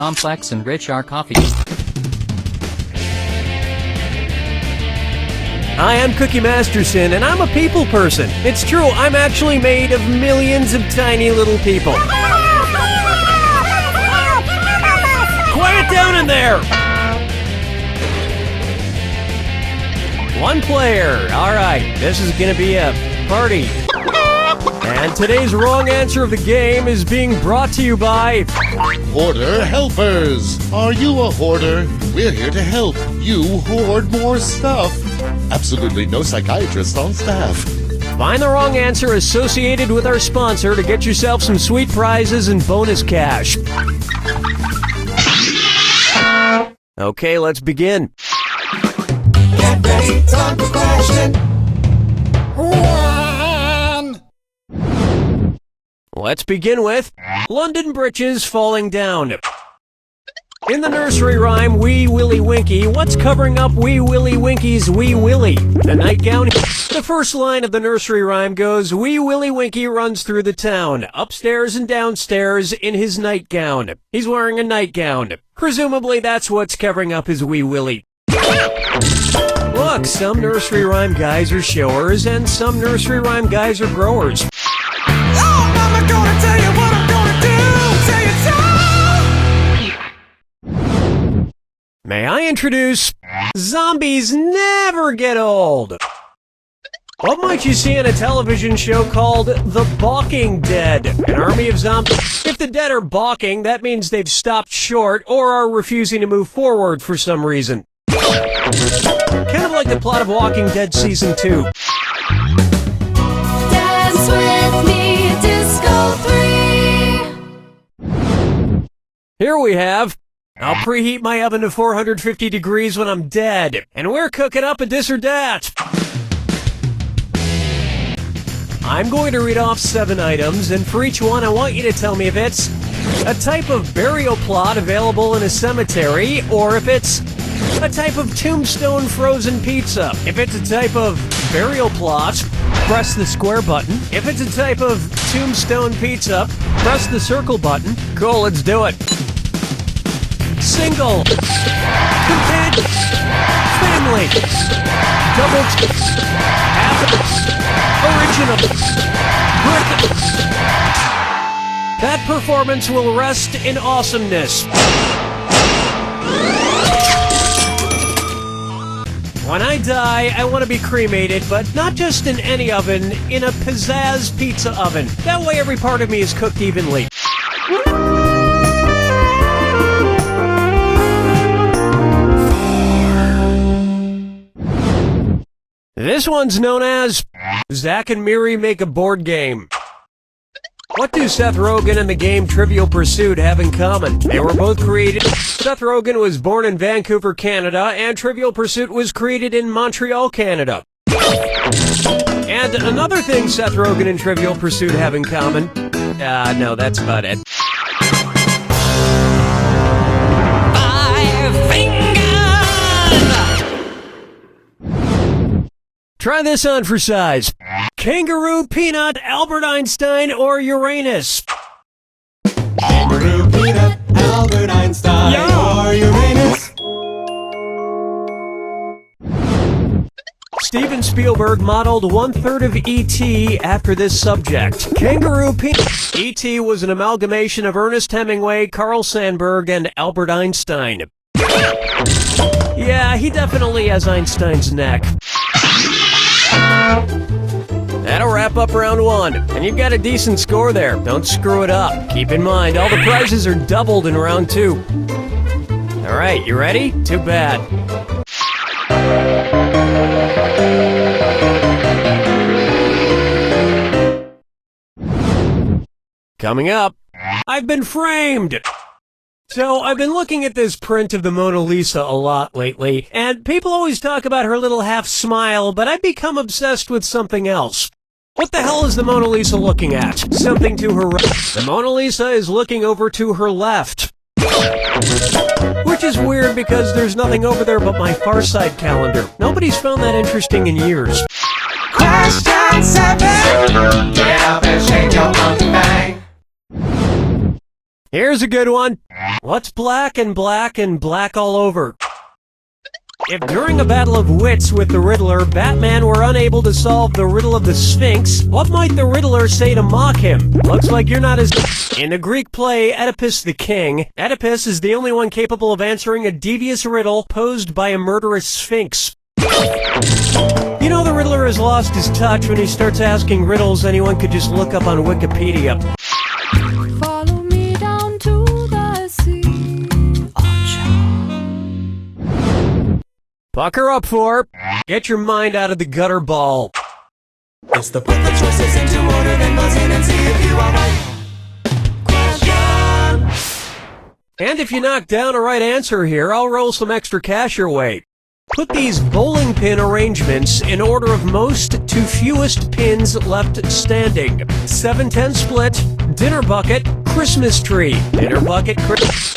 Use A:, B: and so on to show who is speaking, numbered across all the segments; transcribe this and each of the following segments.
A: complex and rich our coffee.
B: Hi, I'm Cookie Masterson, and I'm a people person. It's true, I'm actually made of millions of tiny little people. Quiet down in there! One player. Alright, this is gonna be a party. And today's wrong answer of the game is being brought to you by
C: Hoarder Helpers. Are you a hoarder? We're here to help you hoard more stuff. Absolutely no psychiatrist on staff.
B: Find the wrong answer associated with our sponsor to get yourself some sweet prizes and bonus cash. Okay, let's begin.
D: Get ready, time for question 1.
B: Let's begin with London britches falling down. In the nursery rhyme, Wee Willie Winky, what's covering up Wee Willie Winky's Wee Willie? The nightgown? The first line of the nursery rhyme goes, Wee Willie Winky runs through the town, upstairs and downstairs in his nightgown. He's wearing a nightgown. Presumably that's what's covering up his Wee Willie. Look, some nursery rhyme guys are showers and some nursery rhyme guys are growers.
D: Oh, Mama gonna tell you what I'm gonna do. Say it so.
B: May I introduce Zombies Never Get Old. What might you see in a television show called The Balking Dead? An army of zombies. If the dead are balking, that means they've stopped short or are refusing to move forward for some reason. Kind of like the plot of Walking Dead Season 2.
E: Dance with me, Disco 3.
B: Here we have, I'll preheat my oven to 450 degrees when I'm dead, and we're cooking up a this or that. I'm going to read off 7 items, and for each one I want you to tell me if it's a type of burial plot available in a cemetery, or if it's a type of tombstone frozen pizza. If it's a type of burial plot, press the square button. If it's a type of tombstone pizza, press the circle button. Cool, let's do it. Single, companion, family, double, half, original, brick. That performance will rest in awesomeness. When I die, I want to be cremated, but not just in any oven, in a pizzazz pizza oven. That way every part of me is cooked evenly. This one's known as Zach and Miri Make a Board Game. What do Seth Rogen and the game Trivial Pursuit have in common? They were both created. Seth Rogen was born in Vancouver, Canada, and Trivial Pursuit was created in Montreal, Canada. And another thing Seth Rogen and Trivial Pursuit have in common. No, that's about it.
D: 5 fingers.
B: Try this on for size. Kangaroo, Peanut, Albert Einstein, or Uranus?
D: Kangaroo, Peanut, Albert Einstein, or Uranus.
B: Steven Spielberg modeled 1/3 of E.T. after this subject. Kangaroo Peanut. E.T. was an amalgamation of Ernest Hemingway, Carl Sandburg, and Albert Einstein. Yeah, he definitely has Einstein's neck. That'll wrap up round 1, and you've got a decent score there. Don't screw it up. Keep in mind, all the prizes are doubled in round 2. Alright, you ready? Too bad. Coming up, I've been framed! So, I've been looking at this print of the Mona Lisa a lot lately, and people always talk about her little half smile, but I've become obsessed with something else. What the hell is the Mona Lisa looking at? Something to her right. The Mona Lisa is looking over to her left. Which is weird because there's nothing over there but my Far Side calendar. Nobody's found that interesting in years.
D: Question 7. Get up and shake your monkey bang.
B: Here's a good one. What's black and black and black all over? If during a battle of wits with the Riddler, Batman were unable to solve the riddle of the Sphinx, what might the Riddler say to mock him? Looks like you're not as... In the Greek play Oedipus the King, Oedipus is the only one capable of answering a devious riddle posed by a murderous Sphinx. You know the Riddler has lost his touch when he starts asking riddles anyone could just look up on Wikipedia.
E: Follow me down to the sea.
B: Pucker up for. Get your mind out of the gutter ball.
D: It's the put the choices into order, then buzz in and see if you are right. Question.
B: And if you knock down a right answer here, I'll roll some extra cash your way. Put these bowling pin arrangements in order of most to fewest pins left standing. 7-10 split, dinner bucket, Christmas tree. Dinner bucket,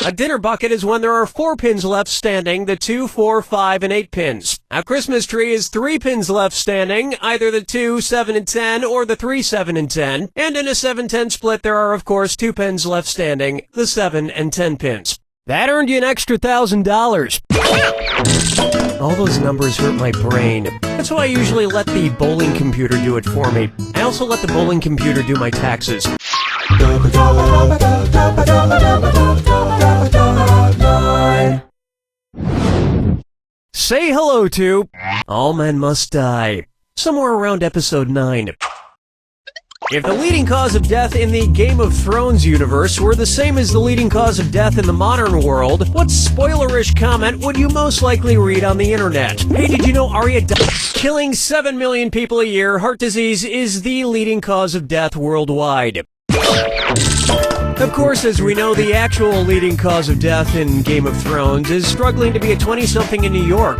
B: A dinner bucket is when there are 4 pins left standing, the 2, 4, 5, and 8 pins. A Christmas tree is 3 pins left standing, either the 2, 7, and 10, or the 3, 7, and 10. And in a 7-10 split, there are, of course, 2 pins left standing, the 7 and 10 pins. That earned you an extra $1,000. All those numbers hurt my brain. That's why I usually let the bowling computer do it for me. I also let the bowling computer do my taxes. Say hello to All Men Must Die, somewhere around episode 9. If the leading cause of death in the Game of Thrones universe were the same as the leading cause of death in the modern world, what spoilerish comment would you most likely read on the internet? Hey, did you know Arya died? Killing 7 million people a year, heart disease is the leading cause of death worldwide. Of course, as we know, the actual leading cause of death in Game of Thrones is struggling to be a 20-something in New York.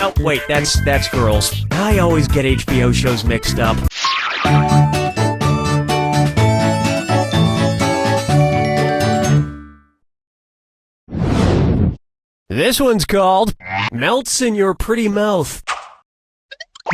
B: Oh, wait, that's girls. I always get HBO shows mixed up. This one's called Melts in Your Pretty Mouth.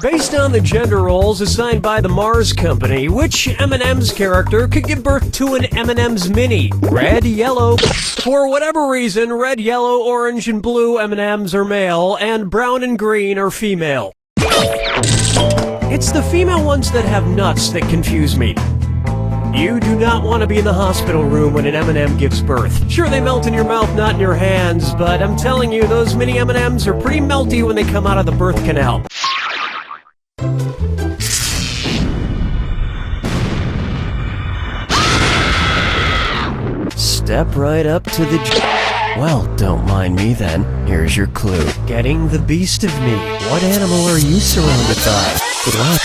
B: Based on the gender roles assigned by the Mars Company, which M&M's character could give birth to an M&M's Mini? Red, yellow. For whatever reason, red, yellow, orange, and blue M&M's are male, and brown and green are female. It's the female ones that have nuts that confuse me. You do not want to be in the hospital room when an M&M gives birth. Sure, they melt in your mouth, not in your hands, but I'm telling you, those mini M&Ms are pretty melty when they come out of the birth canal. Step right up to the... Well, don't mind me then. Here's your clue. Getting the beast of me. What animal are you surrounded by? Good luck.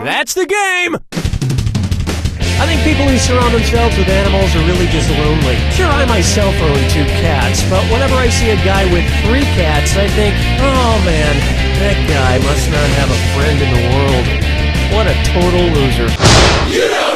B: That's the game! I think people who surround themselves with animals are really just lonely. Sure, I myself own 2 cats, but whenever I see a guy with 3 cats, I think, oh man, That guy must not have a friend in the world. What a total loser.